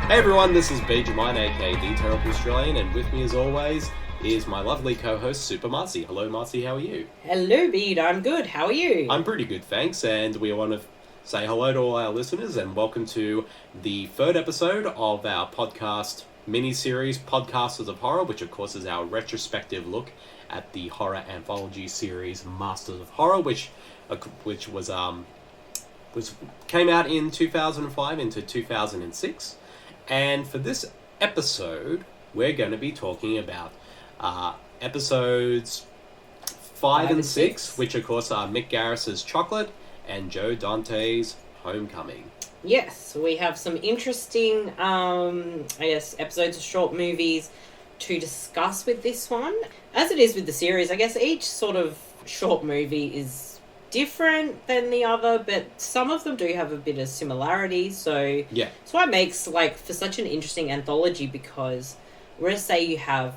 Hey everyone, this is Bede and Marcey, aka The Terrible Australian, and with me as always is my lovely co-host Super Marcey. Hello Marcey, how are you? Hello Bede, I'm good, how are you? I'm pretty good, thanks, and we want to say hello to all our listeners and welcome to the third episode of our podcast mini-series, Podcasters of Horror, which of course is our retrospective look at the horror anthology series Masters of Horror, which came out in 2005 into 2006. And for this episode, we're going to be talking about episodes 5 and 6, which of course are Mick Garris's Chocolate and Joe Dante's Homecoming. Yes, we have some interesting, episodes of short movies to discuss with this one. As it is with the series, I guess each sort of short movie is different than the other, but some of them do have a bit of similarity, so yeah, it's what makes for such an interesting anthology, because whereas say you have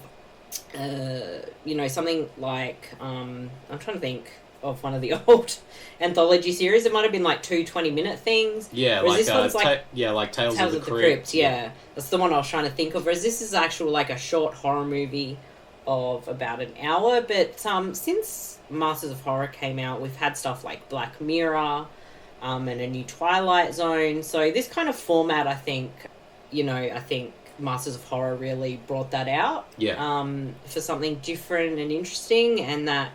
something like I'm trying to think of one of the old anthology series, it might have been like 2 20-minute things, like this one's like Tales of the Crypt. Yeah, that's the one I was trying to think of, whereas this is actual like a short horror movie of about an hour. But since Masters of Horror came out, we've had stuff like Black Mirror and a new Twilight Zone, so this kind of format, I think Masters of Horror really brought that out for something different and interesting, and that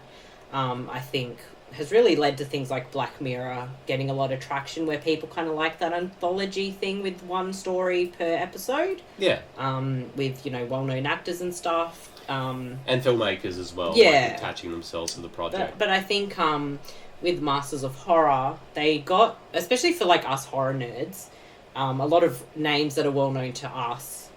I think has really led to things like Black Mirror getting a lot of traction, where people kind of like that anthology thing with one story per episode, with well-known actors and stuff. And filmmakers as well, attaching themselves to the project. But I think with Masters of Horror, they got, especially for like us horror nerds, a lot of names that are well known to us,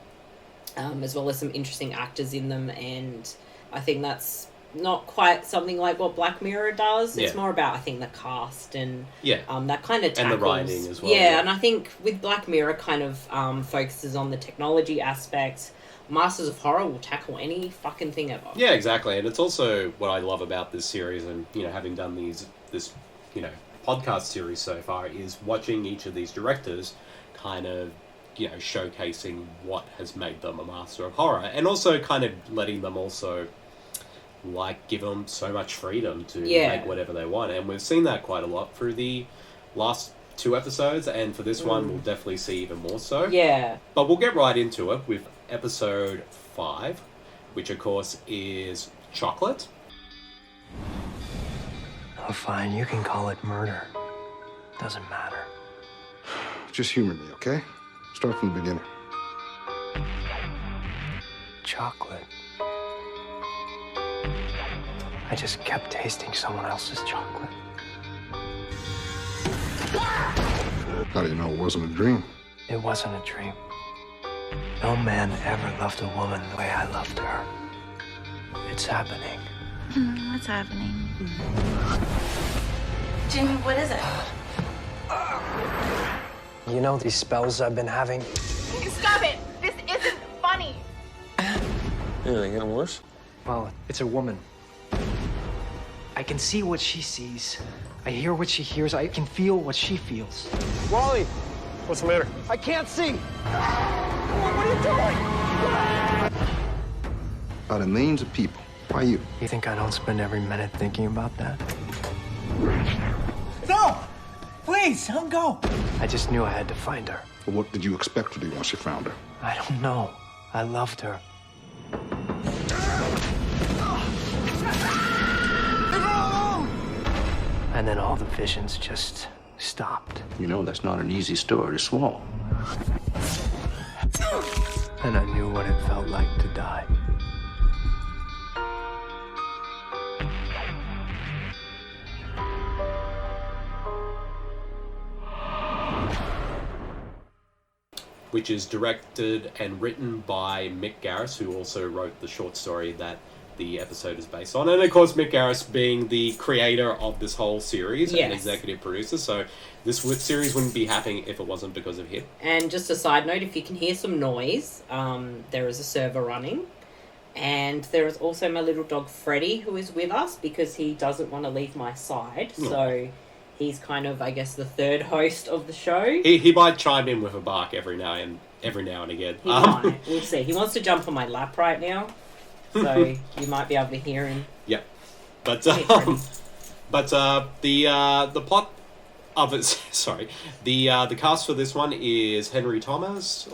as well as some interesting actors in them, and I think that's not quite something like what Black Mirror does. It's more about, I think, the cast and that kind of tackles, and the writing as well. Yeah, and I think with Black Mirror kind of focuses on the technology aspects. Masters of Horror will tackle any fucking thing ever. Yeah, exactly. And it's also what I love about this series, and having done this podcast series so far, is watching each of these directors kind of showcasing what has made them a master of horror, and also kind of letting them also give them so much freedom to make whatever they want. And we've seen that quite a lot through the last 2 episodes, and for this one we'll definitely see even more so. Yeah. But we'll get right into it with episode 5, which of course is Chocolate. Oh, fine, you can call it murder. Doesn't matter. Just humor me, okay? Start from the beginning. Chocolate. I just kept tasting someone else's chocolate. How do you know it wasn't a dream? It wasn't a dream. No man ever loved a woman the way I loved her. It's happening. What's happening? Jimmy, what is it? You know these spells I've been having? Stop it! This isn't funny! Anything getting worse? Well, it's a woman. I can see what she sees. I hear what she hears. I can feel what she feels. Wally! What's the matter? I can't see! What are you doing? Out of millions of people, why you? You think I don't spend every minute thinking about that? No! Please, don't go! I just knew I had to find her. Well, what did you expect to do once you found her? I don't know. I loved her. And then all the visions just stopped. You know, that's not an easy story to swallow. And I knew what it felt like to die. Which is directed and written by Mick Garris, who also wrote the short story that the episode is based on. And of course, Mick Garris being the creator of this whole series and executive producer, so this series wouldn't be happening if it wasn't because of him. And just a side note, if you can hear some noise, there is a server running. And there is also my little dog Freddie, who is with us because he doesn't want to leave my side. So he's kind of, I guess, the third host of the show. He might chime in with a bark every now and again. He might. We'll see. He wants to jump on my lap right now, so you might be able to hear him. Yep. But the plot of it. Sorry, the cast for this one is Henry Thomas,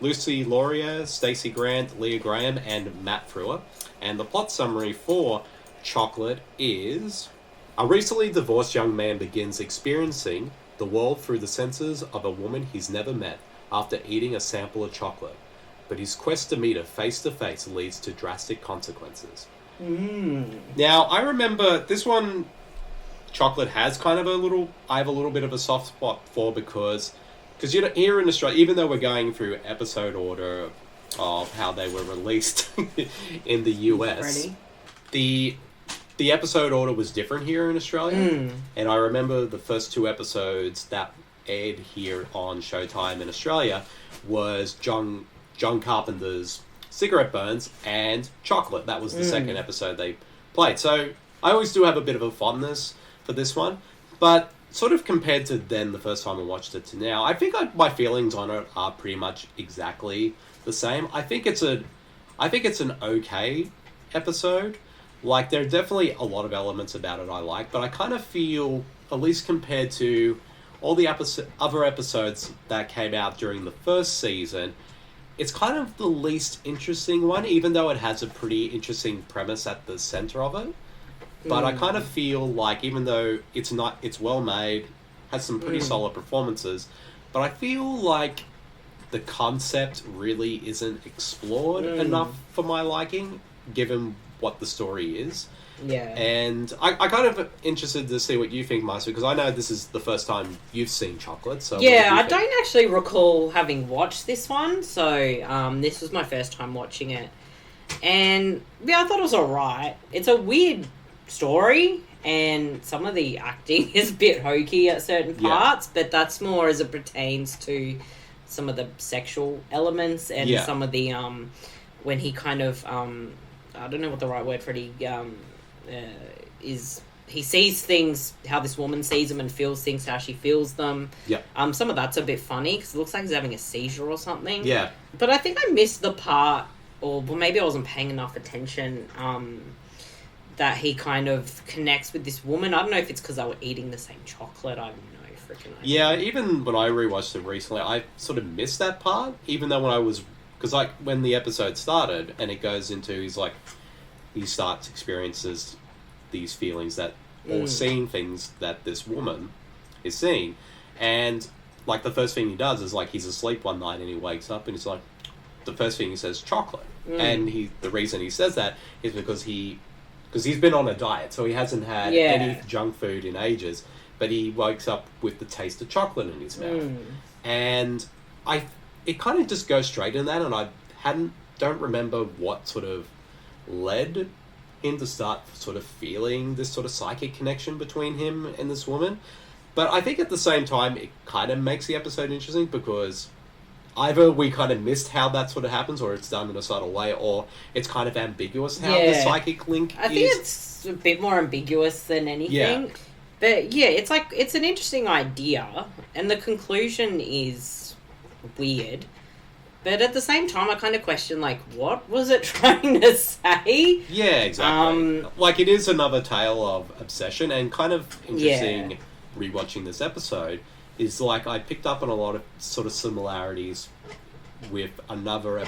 Lucie Laurier, Stacey Grant, Leah Graham, and Matt Frewer. And the plot summary for Chocolate is: a recently divorced young man begins experiencing the world through the senses of a woman he's never met after eating a sample of chocolate. But his quest to meet her face to face leads to drastic consequences. Now, I remember this one, Chocolate has kind of I have a little bit of a soft spot for because you know, here in Australia, even though we're going through episode order of how they were released in the US, the episode order was different here in Australia. And I remember the first 2 episodes that aired here on Showtime in Australia was John Carpenter's Cigarette Burns and Chocolate. That was the second episode they played. So I always do have a bit of a fondness for this one, but sort of compared to then the first time I watched it to now, I think my feelings on it are pretty much exactly the same. I think it's an okay episode. Like, there are definitely a lot of elements about it I like, but I kind of feel, at least compared to all the other episodes that came out during the first season, it's kind of the least interesting one, even though it has a pretty interesting premise at the center of it. But I kind of feel like, even though it's well made, has some pretty solid performances, but I feel like the concept really isn't explored enough for my liking, given what the story is. Yeah. And I kind of interested to see what you think, Marcy, because I know this is the first time you've seen Chocolate. So yeah, I don't actually recall having watched this one, so this was my first time watching it. And yeah, I thought it was alright. It's a weird story, and some of the acting is a bit hokey at certain parts, but that's more as it pertains to some of the sexual elements and some of the when he kind of I don't know what the right word for it is. He sees things how this woman sees them and feels things how she feels them. Some of that's a bit funny because it looks like he's having a seizure or something. But I think I missed the part, or well, maybe I wasn't paying enough attention, that he kind of connects with this woman. I don't know if it's because they were eating the same chocolate. I have no freaking idea. Yeah, even when I rewatched it recently, I sort of missed that part, even though because like when the episode started and it goes into, he starts experiences these feelings that, or seeing things that this woman is seeing, and like the first thing he does is, like, he's asleep one night and he wakes up and it's like, the first thing he says, chocolate. And the reason he says that is because he's been on a diet, so he hasn't had any junk food in ages, but he wakes up with the taste of chocolate in his mouth. And it kind of just goes straight in that, and I don't remember what sort of led him to start sort of feeling this sort of psychic connection between him and this woman. But I think at the same time, it kind of makes the episode interesting because either we kind of missed how that sort of happens, or it's done in a subtle way, or it's kind of ambiguous how the psychic link I think it's a bit more ambiguous than anything. But yeah, it's an interesting idea, and the conclusion is weird. But at the same time, I kind of question, like, what was it trying to say? Yeah, exactly. Like, it is another tale of obsession, and kind of interesting rewatching this episode is, like, I picked up on a lot of sort of similarities with another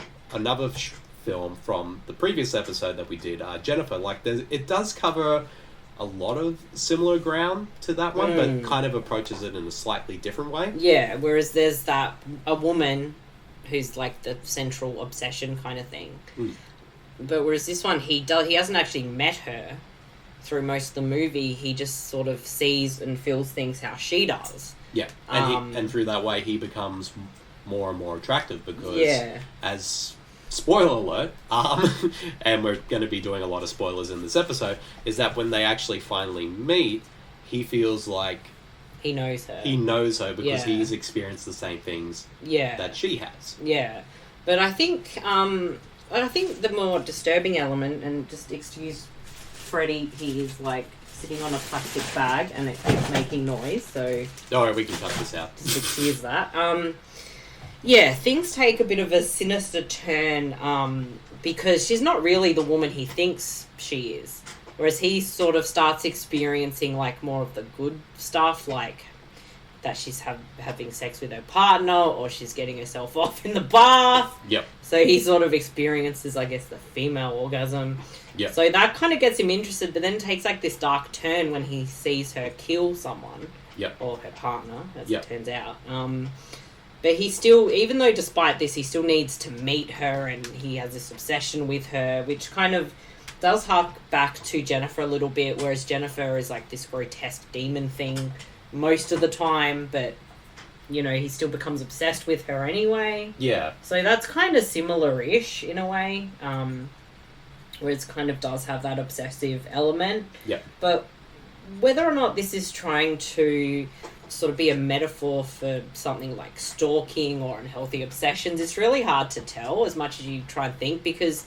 film from the previous episode that we did, Jennifer. Like, it does cover a lot of similar ground to that one, but kind of approaches it in a slightly different way. Yeah, whereas there's a woman who's like the central obsession kind of thing. But whereas this one, he hasn't actually met her through most of the movie. He just sort of sees and feels things how she does. Yeah, and through that way, he becomes more and more attractive because, as spoiler alert, and we're going to be doing a lot of spoilers in this episode, is that when they actually finally meet, he feels like he knows her. He knows her because he's experienced the same things that she has. Yeah, but I think the more disturbing element, and just excuse Freddie, he is like sitting on a plastic bag and it keeps making noise, so... Alright, we can cut this out. Just excuse that. Yeah, things take a bit of a sinister turn, because she's not really the woman he thinks she is. Whereas he sort of starts experiencing, like, more of the good stuff, like that she's having sex with her partner, or she's getting herself off in the bath. Yep. So he sort of experiences, I guess, the female orgasm. Yep. So that kind of gets him interested, but then takes, like, this dark turn when he sees her kill someone. Yep. Or her partner, as Yep. it turns out. But he still, even though despite this, he still needs to meet her, and he has this obsession with her, which kind of does hark back to Jennifer a little bit, whereas Jennifer is like this grotesque demon thing most of the time, but, you know, he still becomes obsessed with her anyway. Yeah. So that's kind of similar-ish in a way, where it kind of does have that obsessive element. Yep. But whether or not this is trying to sort of be a metaphor for something like stalking or unhealthy obsessions, it's really hard to tell as much as you try and think, because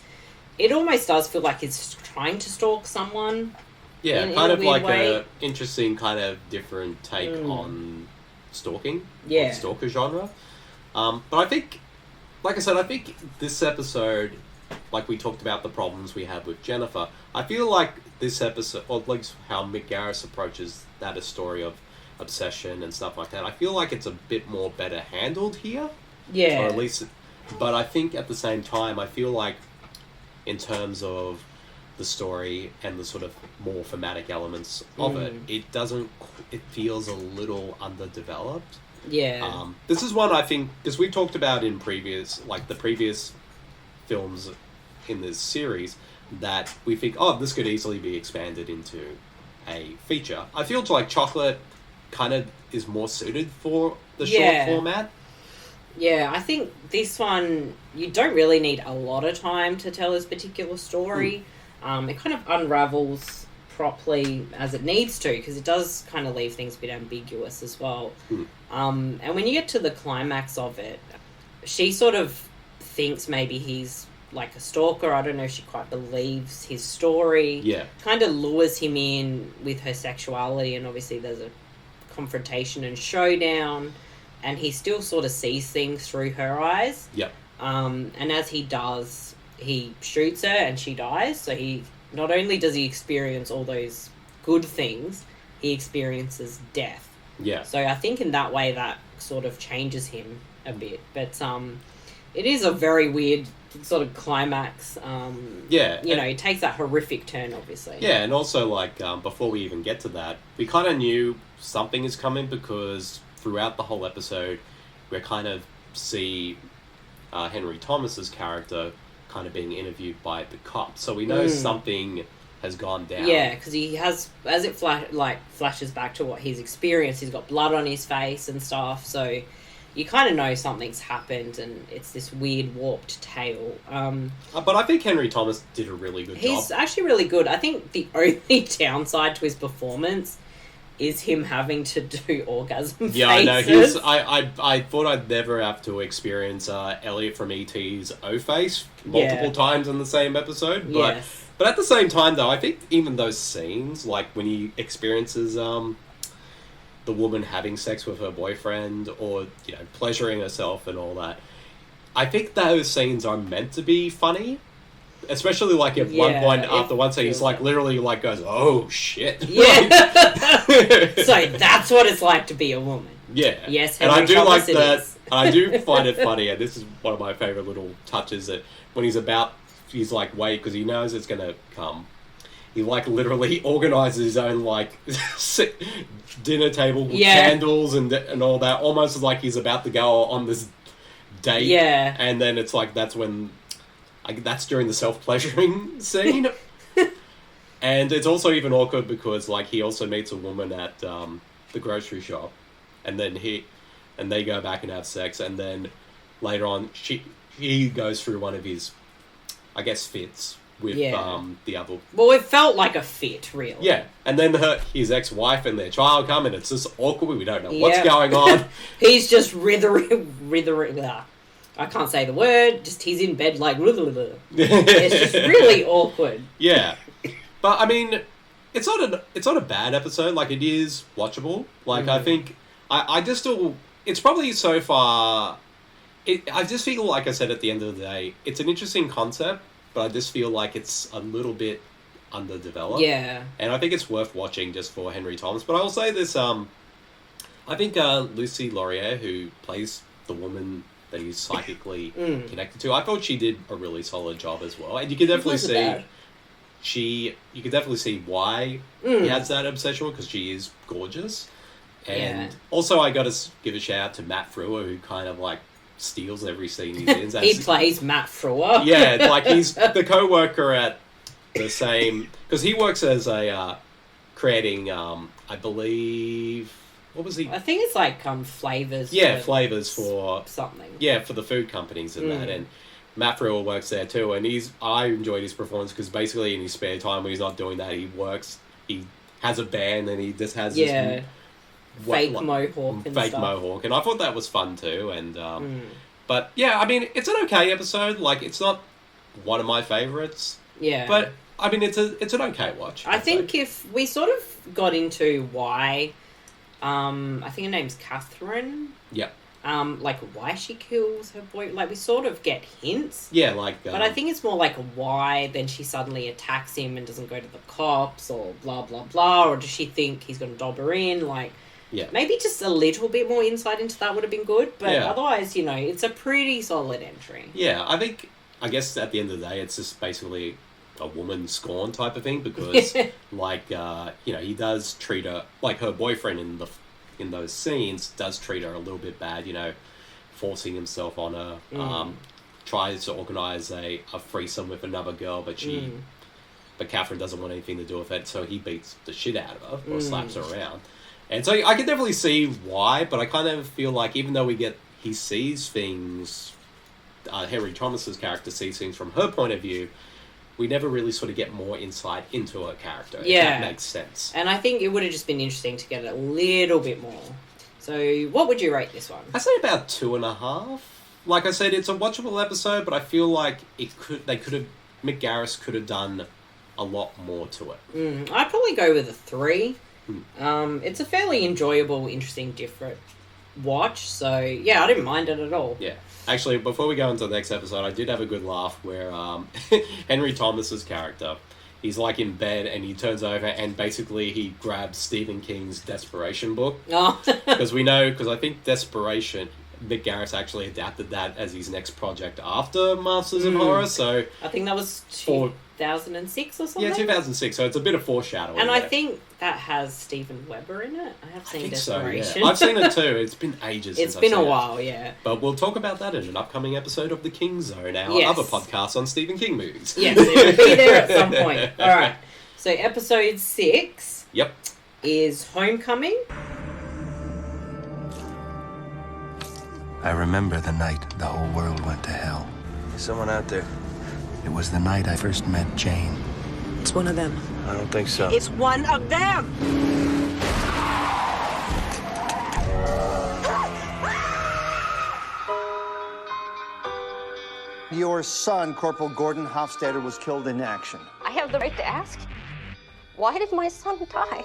it almost does feel like it's trying to stalk someone. Yeah, in kind a of weird like way. a interesting kind of different take on stalking. Yeah. On the stalker genre. But I think, like I said, I think this episode, like we talked about the problems we had with Jennifer, I feel like this episode, or like how Mick Garris approaches that, a story of obsession and stuff like that, I feel like it's a bit more better handled here. Yeah. Or at least, but I think at the same time, I feel like in terms of the story and the sort of more thematic elements of it feels a little underdeveloped. Yeah. This is one I think, because we talked about in the previous films in this series, that we think, oh, this could easily be expanded into a feature. I feel like Chocolate kind of is more suited for the short format. Yeah, I think this one, you don't really need a lot of time to tell this particular story. It kind of unravels properly as it needs to, because it does kind of leave things a bit ambiguous as well. And when you get to the climax of it, she sort of thinks maybe he's like a stalker. I don't know if she quite believes his story. Yeah. Kind of lures him in with her sexuality, and obviously there's a confrontation and showdown, and he still sort of sees things through her eyes. Yep. And as he does, he shoots her and she dies. So he, not only does he experience all those good things, he experiences death. Yeah. So I think in that way that sort of changes him a bit. But it is a very weird sort of climax. Yeah. You know, it takes that horrific turn, obviously. Yeah, and also, like, before we even get to that, we kind of knew something is coming, because throughout the whole episode, we kind of see Henry Thomas's character kind of being interviewed by the cops. So we know something has gone down. Yeah, because he has, as it flashes back to what he's experienced, he's got blood on his face and stuff, so you kind of know something's happened, and it's this weird, warped tale. But I think Henry Thomas did a really good job. He's actually really good. I think the only downside to his performance is him having to do orgasm faces. Yeah, I know. I thought I'd never have to experience Elliot from E.T.'s O-Face multiple times in the same episode. But, Yes. But at the same time, though, I think even those scenes, like when he experiences the woman having sex with her boyfriend, or, you know, pleasuring herself and all that, I think those scenes are meant to be funny. Especially, like, at one point, after one scene, he's, like, literally, like, goes, oh, shit. Yeah. So that's what it's like to be a woman. Yeah. Yes, and I Henry do Thomas like it that. is. I do find it funny, and this is one of my favourite little touches, that when he's like, wait, because he knows it's going to come. He, like, literally organises his own, like, dinner table with candles and all that, almost like he's about to go on this date. Yeah. And then it's like, that's when... that's during the self-pleasuring scene. And it's also even awkward because, like, he also meets a woman at the grocery shop, and then they go back and have sex, and then later on he goes through one of his, I guess, fits with the other. Well, it felt like a fit, really. Yeah, and then his ex-wife and their child come, and it's just awkward. We don't know what's going on. He's just writhering. I can't say the word, just he's in bed like... It's just really awkward. Yeah. But, I mean, it's not a bad episode. Like, it is watchable. Like, I think I just still, it's probably so far. I just feel like I said at the end of the day, it's an interesting concept, but I just feel like it's a little bit underdeveloped. Yeah. And I think it's worth watching just for Henry Thomas. But I will say this, I think Lucie Laurier, who plays the woman that he's psychically connected to, I thought she did a really solid job as well. And you can definitely see you can definitely see why he has that obsession, because she is gorgeous. And also I got to give a shout out to Matt Frewer, who kind of like steals every scene he's in. He plays Matt Frewer. Yeah, like he's the co-worker at the same, because he works as a creating I believe, what was he? I think it's like flavors. Yeah, flavors for something. Yeah, for the food companies and that. And Matt Frewer works there too, and I enjoyed his performance because basically in his spare time when he's not doing that, he works. He has a band and he just has this fake mohawk and stuff. Mohawk, and I thought that was fun too. And but yeah, I mean, it's an okay episode. Like, it's not one of my favorites. Yeah, but I mean, it's an okay watch. I think if we sort of got into why, I think her name's Catherine. Yeah. Like why she kills her boy, like we sort of get hints. Yeah, like. But I think it's more like why then she suddenly attacks him and doesn't go to the cops or blah blah blah, or does she think he's going to dob her in? Like, yeah, maybe just a little bit more insight into that would have been good. But otherwise, it's a pretty solid entry. Yeah, I guess at the end of the day, it's just basically a woman scorn type of thing, because like he does treat her like her boyfriend in those scenes does treat her a little bit bad, forcing himself on her, tries to organise a threesome with another girl, but Catherine doesn't want anything to do with it, so he beats the shit out of her, or slaps her around. And so I can definitely see why, but I kind of feel like even though he sees things, Henry Thomas's character sees things from her point of view, we never really sort of get more insight into her character, if that makes sense. And I think it would have just been interesting to get a little bit more. So what would you rate this one? I'd say about 2.5. Like I said, it's a watchable episode, but I feel like Mick Garris could have done a lot more to it. I'd probably go with a 3. It's a fairly enjoyable, interesting, different watch. So yeah, I didn't mind it at all. Yeah. Actually, before we go into the next episode, I did have a good laugh where Henry Thomas's character, he's like in bed and he turns over and basically he grabs Stephen King's Desperation book. Oh. Because I think Desperation, Mick Garris actually adapted that as his next project after Masters of Horror. So I think that was 2006 or something. Yeah, 2006. So it's a bit of foreshadowing. And I think that has Steven Weber in it. I have seen Desperation. So, yeah. I've seen it too. It's been ages. It's been a while, yeah. But we'll talk about that in an upcoming episode of The King Zone, our other podcast on Stephen King movies. Yes, it will be there at some point. All right. So episode 6. Yep. Is Homecoming. I remember the night the whole world went to hell. There's someone out there. It was the night I first met Jane. It's one of them. I don't think so. It's one of them! Your son, Corporal Gordon Hofstadter, was killed in action. I have the right to ask. Why did my son die?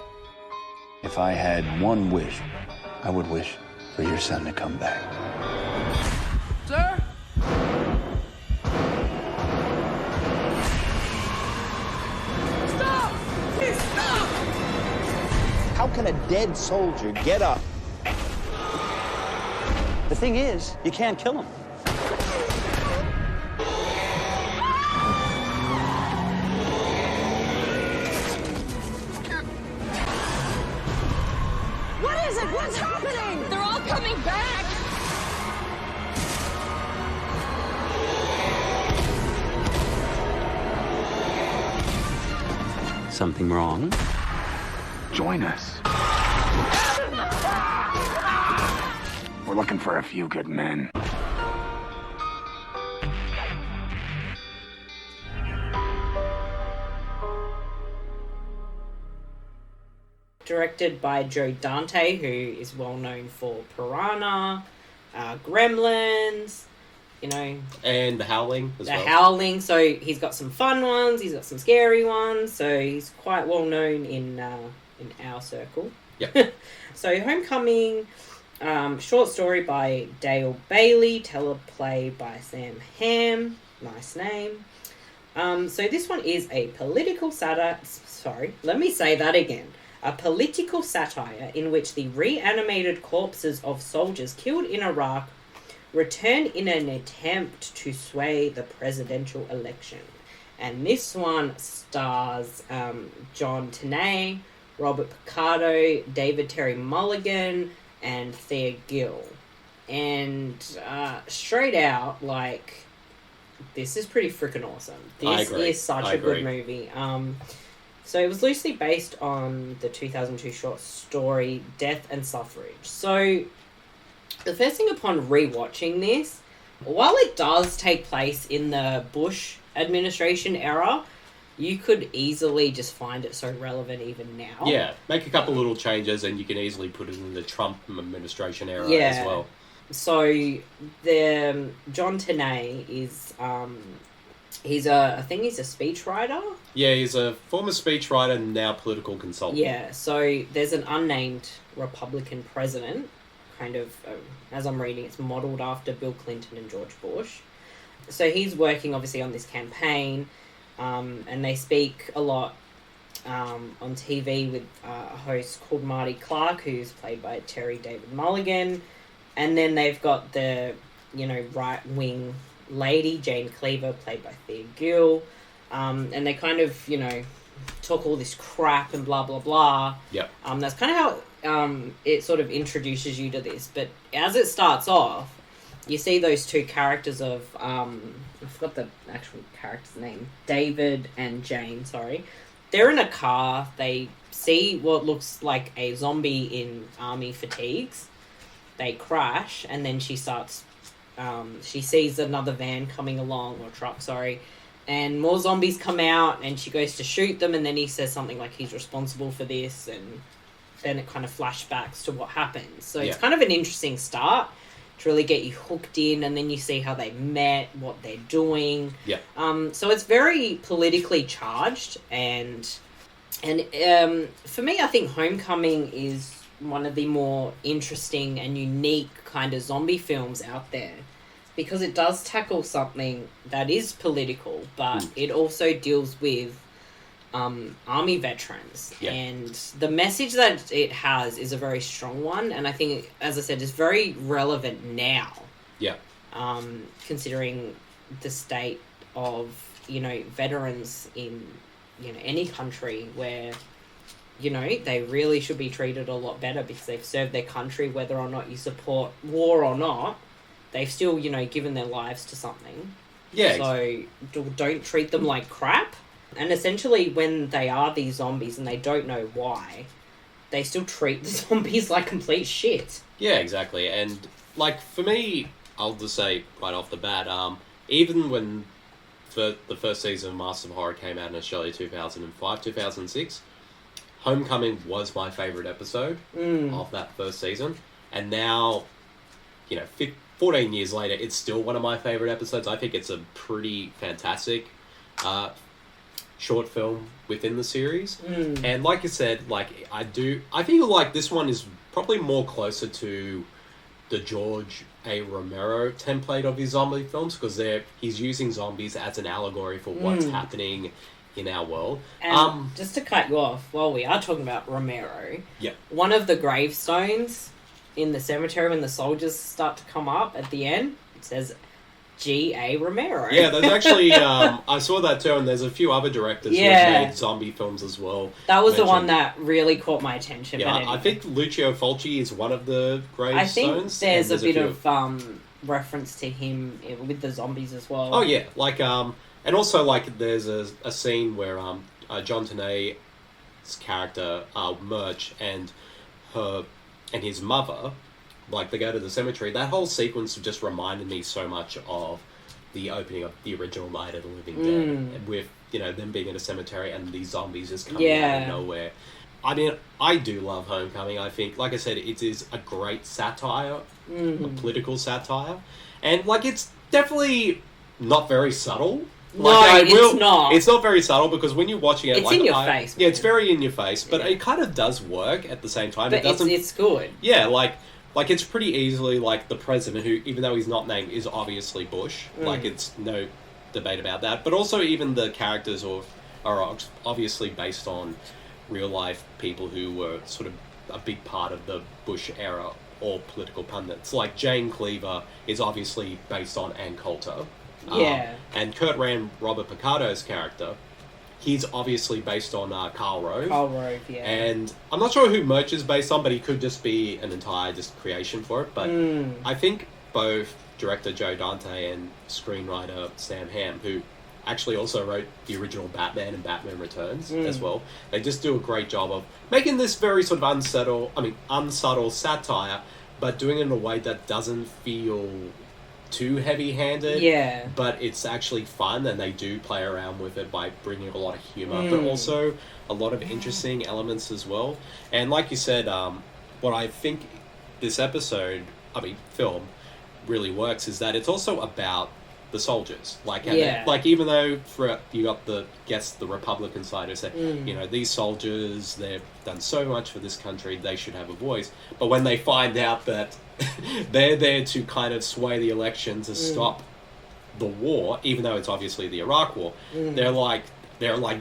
If I had one wish, I would wish for your son to come back. Sir? Stop! Please stop! How can a dead soldier get up? The thing is, you can't kill him. What is it? What's happening? They're all coming back! Something wrong? Join us. We're looking for a few good men. Directed by Joe Dante, who is well known for Piranha, Gremlins, you know. And the Howling as well. The Howling, so he's got some fun ones, he's got some scary ones, so he's quite well known in our circle. Yep. So Homecoming, short story by Dale Bailey, teleplay by Sam Hamm, nice name. So this one is a political satire, a political satire in which the reanimated corpses of soldiers killed in Iraq return in an attempt to sway the presidential election. And this one stars Jon Tenney, Robert Picardo, David Terry Mulligan, and Thea Gill. And straight out, like, this is pretty freaking awesome. This is such a good movie. So it was loosely based on the 2002 short story Death and Suffrage. So the first thing upon rewatching this, while it does take place in the Bush administration era, you could easily just find it so relevant even now. Yeah, make a couple little changes and you can easily put it in the Trump administration era as well. So the Jon Tenney is he's a speechwriter. Yeah, he's a former speechwriter and now political consultant. Yeah, so there's an unnamed Republican president, kind of, as I'm reading, it's modelled after Bill Clinton and George Bush. So he's working obviously on this campaign, and they speak a lot on TV with a host called Marty Clark, who's played by Terry David Mulligan. And then they've got the, right-wing lady, Jane Cleaver, played by Thea Gill. And they kind of, talk all this crap and blah, blah, blah. Yep. That's kind of how it sort of introduces you to this. But as it starts off, you see those two characters of, I forgot the actual character's name, David and Jane, sorry. They're in a car. They see what looks like a zombie in army fatigues. They crash, and then she starts, she sees another van coming along, or truck, sorry, and more zombies come out, and she goes to shoot them, and then he says something like he's responsible for this, and then it kind of flashbacks to what happens. So it's kind of an interesting start to really get you hooked in, and then you see how they met, what they're doing. Yeah. So it's very politically charged, and for me, I think Homecoming is one of the more interesting and unique kind of zombie films out there, because it does tackle something that is political, but it also deals with army veterans. Yeah. And the message that it has is a very strong one, and I think, as I said, is very relevant now. Yeah. Considering the state of, veterans in, any country where, they really should be treated a lot better because they've served their country, whether or not you support war or not. They've still, given their lives to something. Yeah. So don't treat them like crap. And essentially, when they are these zombies and they don't know why, they still treat the zombies like complete shit. Yeah, exactly. And, for me, I'll just say right off the bat, even when the first season of Masters of Horror came out in Australia 2005, 2006, Homecoming was my favourite episode of that first season. And now, 14 years later, it's still one of my favourite episodes. I think it's a pretty fantastic short film within the series. And like you said, I feel like this one is probably more closer to the George A. Romero template of his zombie films, because he's using zombies as an allegory for what's happening in our world. And just to cut you off, while we are talking about Romero, one of the gravestones in the cemetery when the soldiers start to come up at the end, it says G.A. Romero. Yeah, there's actually, I saw that too, and there's a few other directors who have made zombie films as well. That was the one that really caught my attention. Yeah, but anyway. I think Lucio Fulci is one of the gravestones. I think there's a bit of reference to him with the zombies as well. Oh yeah, and also there's a scene where Jon Tenney's character, Murch, and his mother, they go to the cemetery. That whole sequence just reminded me so much of the opening of the original Night of the Living Dead, with them being in a cemetery and these zombies just coming out of nowhere. I mean, I do love Homecoming. I think, like I said, it is a great satire, a political satire, and definitely not very subtle. It's not. It's not very subtle because when you're watching it, it's in your face. Yeah, it's very in your face, but it kind of does work at the same time. But it doesn't. It's good. Yeah, like it's pretty easily like the president, who even though he's not named, is obviously Bush. Like it's no debate about that. But also even the characters are obviously based on real life people who were sort of a big part of the Bush era or political pundits. Like Jane Cleaver is obviously based on Ann Coulter. Yeah. And Kurt Rand, Robert Picardo's character, he's obviously based on Karl Rove. Karl Rove, yeah. And I'm not sure who Murch is based on, but he could just be an entire just creation for it. But I think both director Joe Dante and screenwriter Sam Hamm, who actually also wrote the original Batman and Batman Returns as well, they just do a great job of making this very sort of unsubtle satire, but doing it in a way that doesn't feel too heavy-handed, but it's actually fun, and they do play around with it by bringing a lot of humor, but also a lot of interesting elements as well. And like you said, what I think this film really works is that it's also about the soldiers. Like even though you got the Republican side who say, you know, these soldiers, they've done so much for this country, they should have a voice. But when they find out that they're there to kind of sway the election to stop the war, even though it's obviously the Iraq War, they're like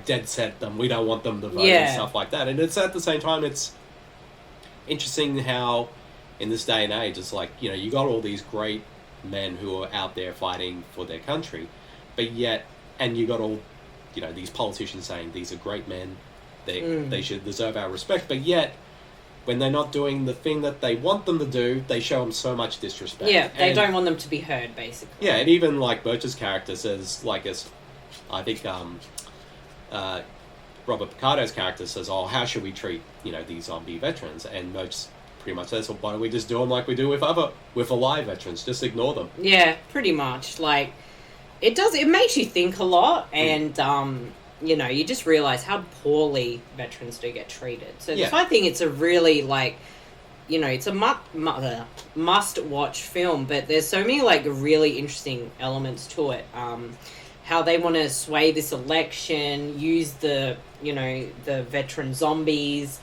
dead set them. We don't want them to vote and stuff like that. And it's at the same time, it's interesting how in this day and age, it's like, you know, you got all these great men who are out there fighting for their country, but yet, and you got all, you know, these politicians saying these are great men, they should deserve our respect, but yet when they're not doing the thing that they want them to do, they show them so much disrespect. Yeah, they don't want them to be heard, basically. Yeah, and even like Birch's character says, like, I think Robert Picardo's character says, "Oh, how should we treat, you know, these zombie veterans?" And Birch pretty much says, "Well, why don't we just do them like we do with alive veterans? Just ignore them." Yeah, pretty much. Like, it makes you think a lot, and you know, you just realise how poorly veterans do get treated. So I think it's a really, like, you know, it's a must-watch film, but there's so many, like, really interesting elements to it. How they want to sway this election, use the veteran zombies,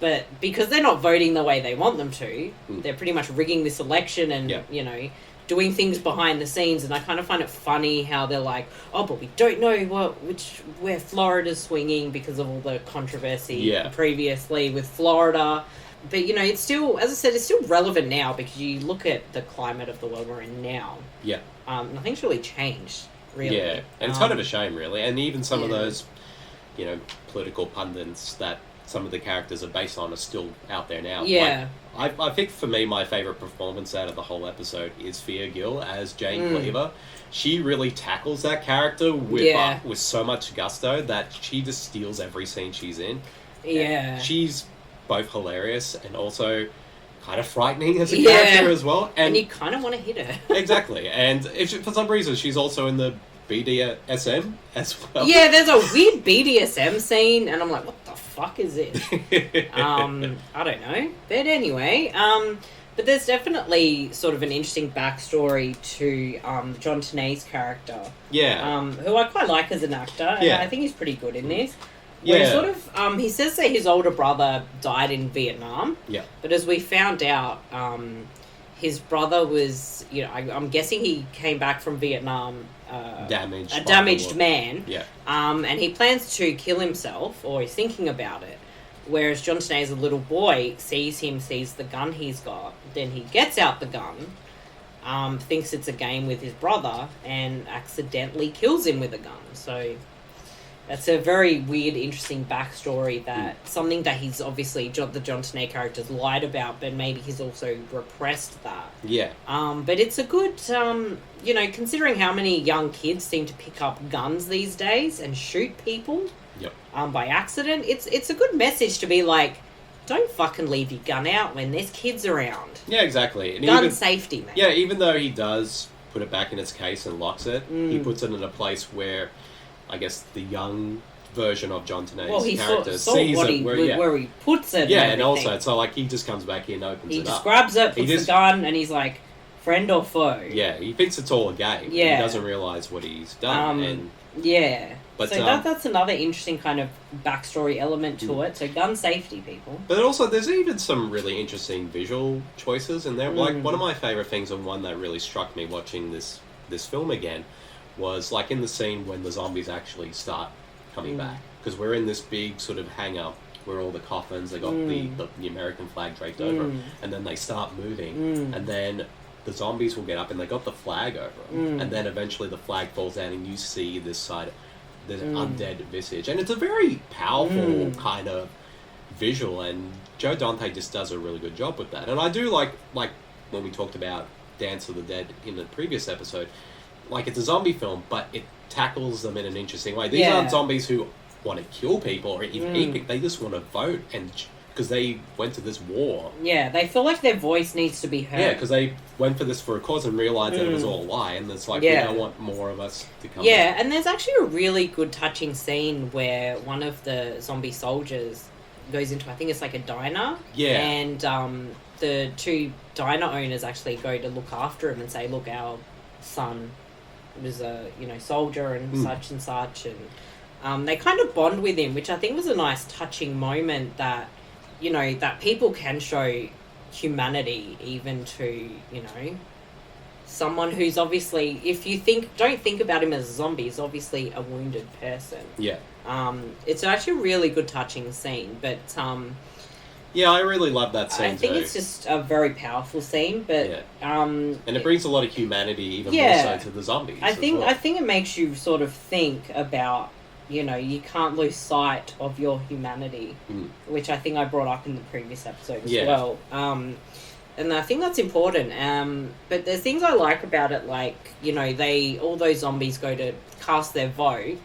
but because they're not voting the way they want them to, they're pretty much rigging this election and, you know, doing things behind the scenes. And I kind of find it funny how they're like, oh, but we don't know where Florida's swinging because of all the controversy previously with Florida. But, you know, it's still, as I said, it's still relevant now because you look at the climate of the world we're in now. Yeah. Nothing's really changed, really. Yeah, and it's kind of a shame, really. And even some of those, you know, political pundits that some of the characters are based on are still out there now. Yeah. Like, I think for me, my favourite performance out of the whole episode is Thea Gill as Jane Cleaver. She really tackles that character with so much gusto that she just steals every scene she's in. Yeah. And she's both hilarious and also kind of frightening as a character as well. And you kind of want to hit her. Exactly. And for some reason, she's also in the BDSM as well. Yeah, there's a weird BDSM scene, and I'm like, what the fuck is it? I don't know. But anyway, but there's definitely sort of an interesting backstory to Jon Tenney's character. Yeah. Who I quite like as an actor, and I think he's pretty good in this. Where he sort of, he says that his older brother died in Vietnam. Yeah. But as we found out, his brother was, you know, I'm guessing he came back from Vietnam a damaged man. Yeah. And he plans to kill himself, or he's thinking about it. Whereas Jon Tenney, as a little boy, sees the gun he's got. Then he gets out the gun, thinks it's a game with his brother, and accidentally kills him with a gun. So that's a very weird, interesting backstory that something that he's obviously, the Jon Tenney character's lied about, but maybe he's also repressed that. Yeah. But it's a good, you know, considering how many young kids seem to pick up guns these days and shoot people by accident, it's a good message to be like, don't fucking leave your gun out when there's kids around. Yeah, exactly. And gun safety, man. Yeah, even though he does put it back in its case and locks it, he puts it in a place where I guess the young version of Jon Tenney's character sees it where he puts it. Yeah, and also, so like he just comes back in, opens it up. He just grabs it, puts the gun, and he's like, friend or foe. Yeah, he thinks it's all a game. Yeah. He doesn't realise what he's done. And Yeah. But, so that's another interesting kind of backstory element to it. So gun safety, people. But also, there's even some really interesting visual choices in there. Like, one of my favourite things, and one that really struck me watching this film again, was, like, in the scene when the zombies actually start coming back. Because we're in this big sort of hangar where all the coffins, they got the American flag draped over them, and then they start moving, and then the zombies will get up and they got the flag over them, and then eventually the flag falls down and you see this side, this undead visage, and it's a very powerful kind of visual, and Joe Dante just does a really good job with that. And I do like when we talked about Dance of the Dead in the previous episode, like, it's a zombie film, but it tackles them in an interesting way. These aren't zombies who want to kill people or even eat people. They just want to vote, and because they went to this war. Yeah, they feel like their voice needs to be heard. Yeah, because they went for this for a cause and realised that it was all a lie, and it's like, we don't want more of us to come back. And there's actually a really good touching scene where one of the zombie soldiers goes into, I think it's like a diner. Yeah. And the two diner owners actually go to look after him and say, look, our son was a soldier and such, and they kind of bond with him, which I think was a nice touching moment, that that people can show humanity even to someone who's obviously, if you don't think about him as a zombie, he's obviously a wounded person. It's actually a really good touching scene, but yeah, I really love that scene. I think it's just a very powerful scene, but and it brings a lot of humanity even more so to the zombies. I think it makes you sort of think about, you can't lose sight of your humanity, which I think I brought up in the previous episode as well. And I think that's important. But there's things I like about it, like, all those zombies go to cast their vote,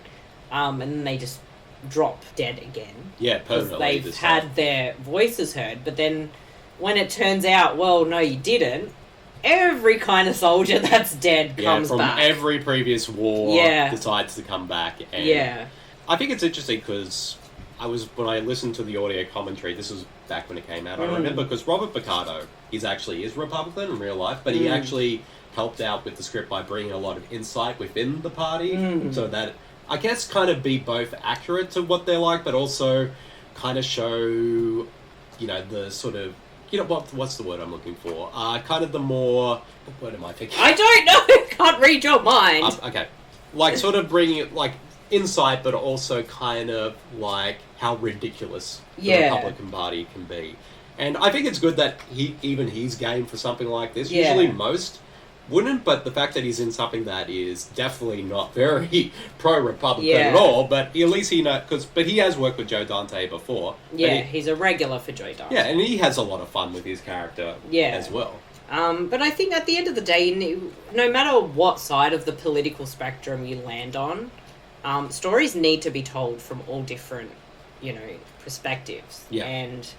and then they just drop dead again. Yeah, permanently. They've had their voices heard, but then when it turns out, well, no, you didn't, every kind of soldier that's dead comes from back. Every previous war decides to come back. And I think it's interesting because when I listened to the audio commentary, this was back when it came out, I remember, because Robert Picardo is Republican in real life, but he actually helped out with the script by bringing a lot of insight within the party, so that I guess kind of be both accurate to what they're like, but also kind of show, the sort of, what's the word I'm looking for? Kind of the more, what word am I thinking? I don't know, can't read your mind. Okay. Like, sort of bringing it, like, insight, but also kind of, like, how ridiculous the Republican Party can be. And I think it's good that he's game for something like this. Usually most wouldn't, but the fact that he's in something that is definitely not very pro-Republican at all, but at least he knows, but he has worked with Joe Dante before. Yeah, he's a regular for Joe Dante. Yeah, and he has a lot of fun with his character as well. But I think at the end of the day, no matter what side of the political spectrum you land on, stories need to be told from all different, perspectives. Yeah. And,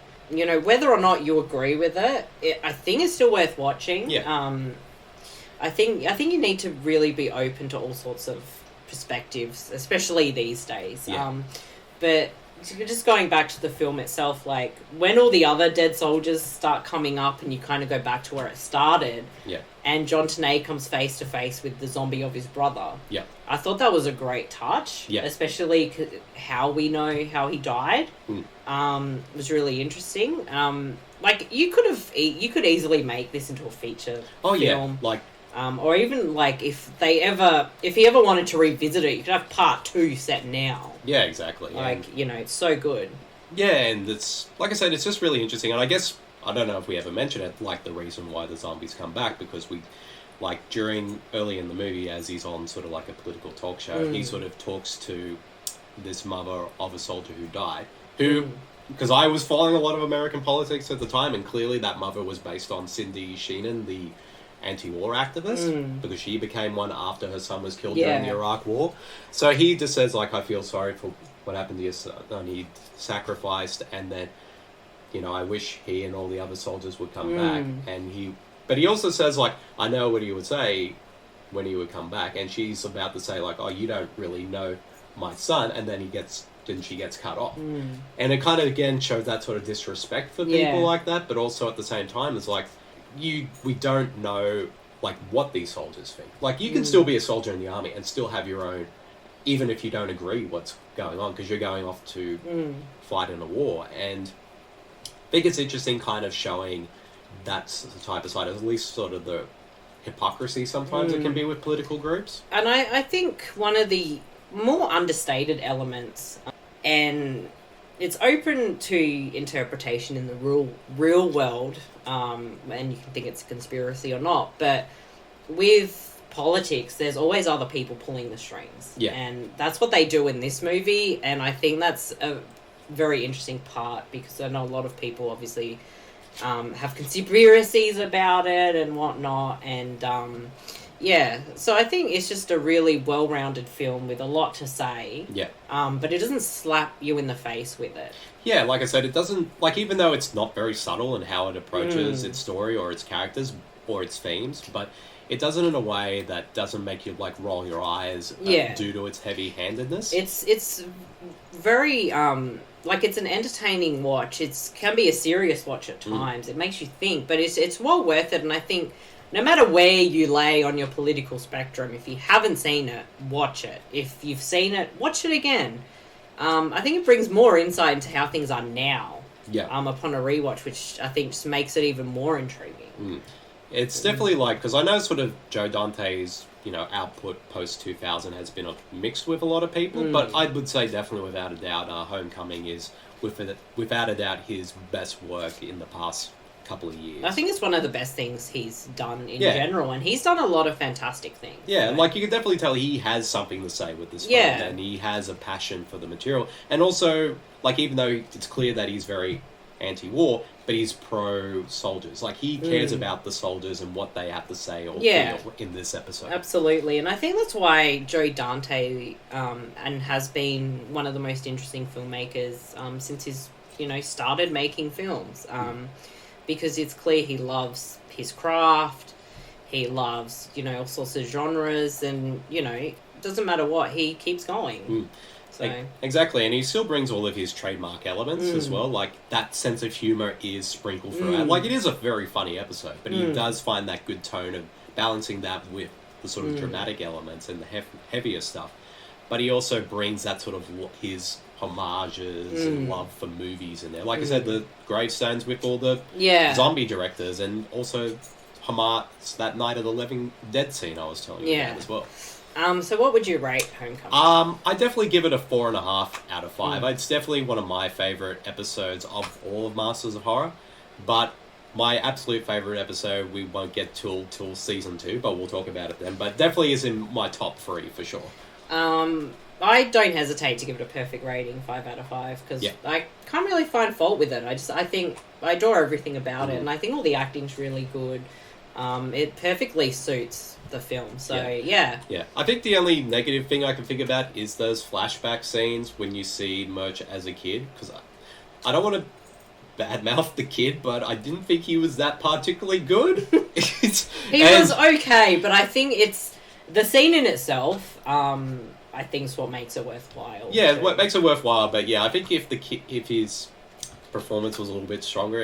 whether or not you agree with it, I think it's still worth watching. Yeah. I think you need to really be open to all sorts of perspectives, especially these days. Yeah. But just going back to the film itself, like, when all the other dead soldiers start coming up and you kind of go back to where it started, and Jon Tenney comes face to face with the zombie of his brother, I thought that was a great touch, especially how we know how he died. Was really interesting. Like, you could easily make this into a feature film. Like, or even, like, if he ever wanted to revisit it, you could have part 2 set now. Yeah, exactly. Like, it's so good. Yeah, and it's, like I said, it's just really interesting. And I guess, I don't know if we ever mentioned it, like, the reason why the zombies come back, because early in the movie, as he's on sort of like a political talk show, he sort of talks to this mother of a soldier who died, because I was following a lot of American politics at the time, and clearly that mother was based on Cindy Sheehan, the anti-war activist, because she became one after her son was killed during the Iraq War. So he just says, like, I feel sorry for what happened to your son, and he sacrificed, and then, I wish he and all the other soldiers would come back. But he also says, like, I know what he would say when he would come back, and she's about to say, like, oh, you don't really know my son, and then she gets cut off. And it kind of, again, shows that sort of disrespect for people like that, but also at the same time, it's like, we don't know like what these soldiers think. Like you can still be a soldier in the army and still have your own, even if you don't agree what's going on, because you're going off to fight in a war. And I think it's interesting kind of showing that's the type of side, at least sort of the hypocrisy sometimes it can be with political groups. And I think one of the more understated elements, and it's open to interpretation in the real world, and you can think it's a conspiracy or not, but with politics, there's always other people pulling the strings. Yeah. And that's what they do in this movie, and I think that's a very interesting part, because I know a lot of people obviously have conspiracies about it and whatnot, and so I think it's just a really well-rounded film with a lot to say. Yeah. But it doesn't slap you in the face with it. Yeah, like I said, it doesn't, like, even though it's not very subtle in how it approaches its story or its characters or its themes, but it does it in a way that doesn't make you, like, roll your eyes due to its heavy-handedness. It's very, like, it's an entertaining watch. It can be a serious watch at times. It makes you think, but it's well worth it, and I think no matter where you lay on your political spectrum, if you haven't seen it, watch it. If you've seen it, watch it again. I think it brings more insight into how things are now. Yeah. Upon a rewatch, which I think just makes it even more intriguing. It's definitely like, because I know sort of Joe Dante's, output post-2000 has been mixed with a lot of people, but I would say definitely without a doubt, Homecoming is, without a doubt, his best work in the past couple of years. I think it's one of the best things he's done in general, and he's done a lot of fantastic things. Yeah, like you can definitely tell he has something to say with this film, and he has a passion for the material. And also, like, even though it's clear that he's very anti-war, but he's pro-soldiers. Like, he cares about the soldiers and what they have to say or feel in this episode. Absolutely, and I think that's why Joe Dante and has been one of the most interesting filmmakers since he's, started making films. Because it's clear he loves his craft, he loves, all sorts of genres, and, it doesn't matter what, he keeps going. So. Exactly, and he still brings all of his trademark elements as well. Like, that sense of humour is sprinkled throughout. Like, it is a very funny episode, but he does find that good tone of balancing that with the sort of dramatic elements and the heavier stuff. But he also brings that sort of his homages and love for movies in there. Like I said, the gravestones with all the zombie directors, and also homage that Night of the Living Dead scene I was telling you about as well. So what would you rate Homecoming? I definitely give it a 4.5 out of 5. It's definitely one of my favourite episodes of all of Masters of Horror, but my absolute favourite episode we won't get till season 2, but we'll talk about it then. But definitely is in my top 3 for sure. I don't hesitate to give it a perfect rating, 5 out of 5, because I can't really find fault with it. I think I adore everything about it, and I think all the acting's really good. It perfectly suits the film, so yeah. I think the only negative thing I can think about is those flashback scenes when you see Murch as a kid, because I don't want to badmouth the kid, but I didn't think he was that particularly good. He was okay, but I think it's the scene in itself. I think is what makes it worthwhile. Yeah, what makes it worthwhile. But yeah, I think if his performance was a little bit stronger,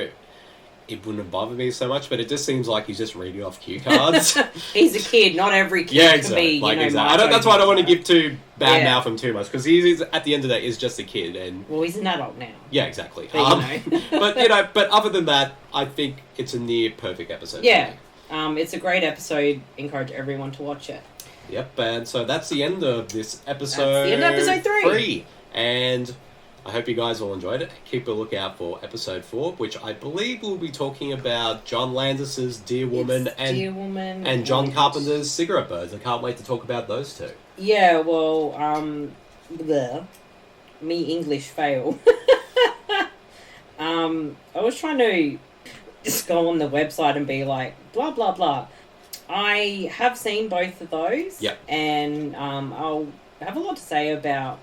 it wouldn't have bothered me so much. But it just seems like he's just reading off cue cards. He's a kid. Not every kid can be. Exactly. That's why I don't want to give bad mouth him too much, because he's at the end of that is just a kid. And well, he's an adult now. Yeah, exactly. But other than that, I think it's a near perfect episode. Yeah, it's a great episode. Encourage everyone to watch it. Yep, and so that's the end of this episode. That's the end of episode 3. And I hope you guys all enjoyed it. Keep a lookout for episode 4, which I believe we'll be talking about John Landis's Dear Woman and John Carpenter's Cigarette Birds. I can't wait to talk about those two. Yeah, well, me English fail. I was trying to just go on the website and be like, blah, blah, blah. I have seen both of those. Yep. And I'll have a lot to say about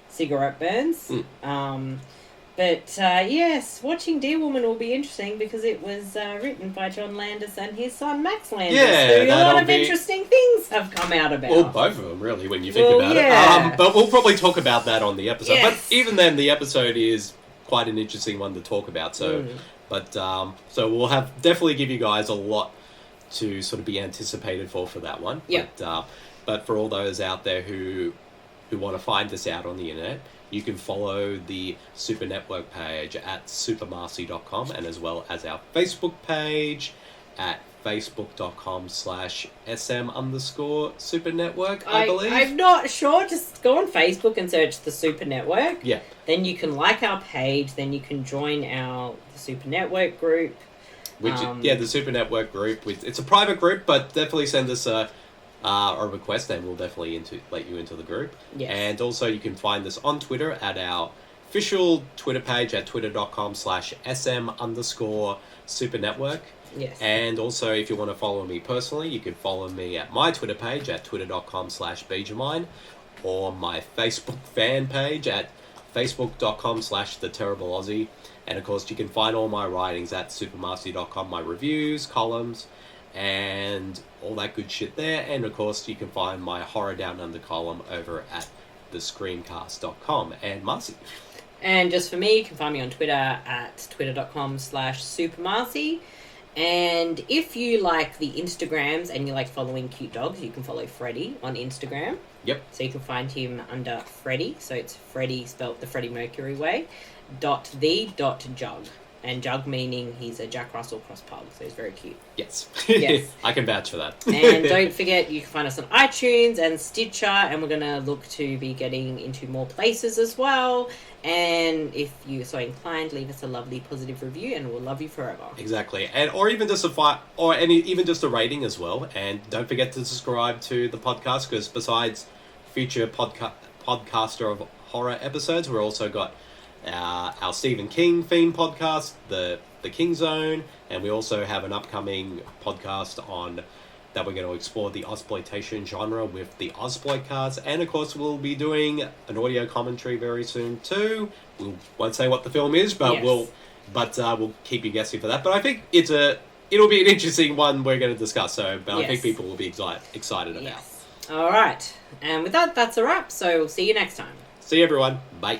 Cigarette Burns. But yes, watching Dear Woman will be interesting because it was written by John Landis and his son Max Landis. Yeah, who a lot of interesting things have come out about. Well, both of them, really, when you think about it. But we'll probably talk about that on the episode. Yes. But even then, the episode is quite an interesting one to talk about. So, so we'll definitely give you guys a lot to sort of be anticipated for that one. Yeah. But for all those out there who want to find this out on the internet, you can follow the Super Network page at supermarcey.com, and as well as our Facebook page at facebook.com/SM_Super Network, I believe. I'm not sure. Just go on Facebook and search the Super Network. Yeah. Then you can like our page. Then you can join the Super Network group. The Super Network group. It's a private group, but definitely send us a request, and we'll definitely let you into the group. Yes. And also you can find us on Twitter at our official Twitter page at twitter.com/SM_Super Network. Yes. And also, if you want to follow me personally, you can follow me at my Twitter page at twitter.com/BeJermyn, or my Facebook fan page at facebook.com/TheTerribleAussie. And of course, you can find all my writings at supermarcey.com, my reviews, columns, and all that good shit there. And of course, you can find my Horror Down Under column over at thescreamcast.com. And Marcy. And just for me, you can find me on Twitter at twitter.com/supermarcey. And if you like the Instagrams and you like following cute dogs, you can follow Freddie on Instagram. Yep. So you can find him under Freddie. So it's Freddie spelt the Freddie Mercury way. .the.jug. And Jug meaning he's a Jack Russell cross pug. So he's very cute. Yes. Yes. I can vouch for that. And don't forget, you can find us on iTunes and Stitcher. And we're going to look to be getting into more places as well. And if you're so inclined, leave us a lovely positive review, and we'll love you forever. Exactly, or even just even just a rating as well. And don't forget to subscribe to the podcast, because besides future podcaster of horror episodes, we've also got our Stephen King theme podcast, the King Zone, and we also have an upcoming podcast on that we're going to explore the Ozploitation genre with the Ozploitcast, and of course we'll be doing an audio commentary very soon too. We won't say what the film is, but yes. we'll keep you guessing for that. But I think it'll be an interesting one we're going to discuss. So, but Yes. I think people will be excited about. Yes. All right, and with that, that's a wrap. So we'll see you next time. See you, everyone. Bye.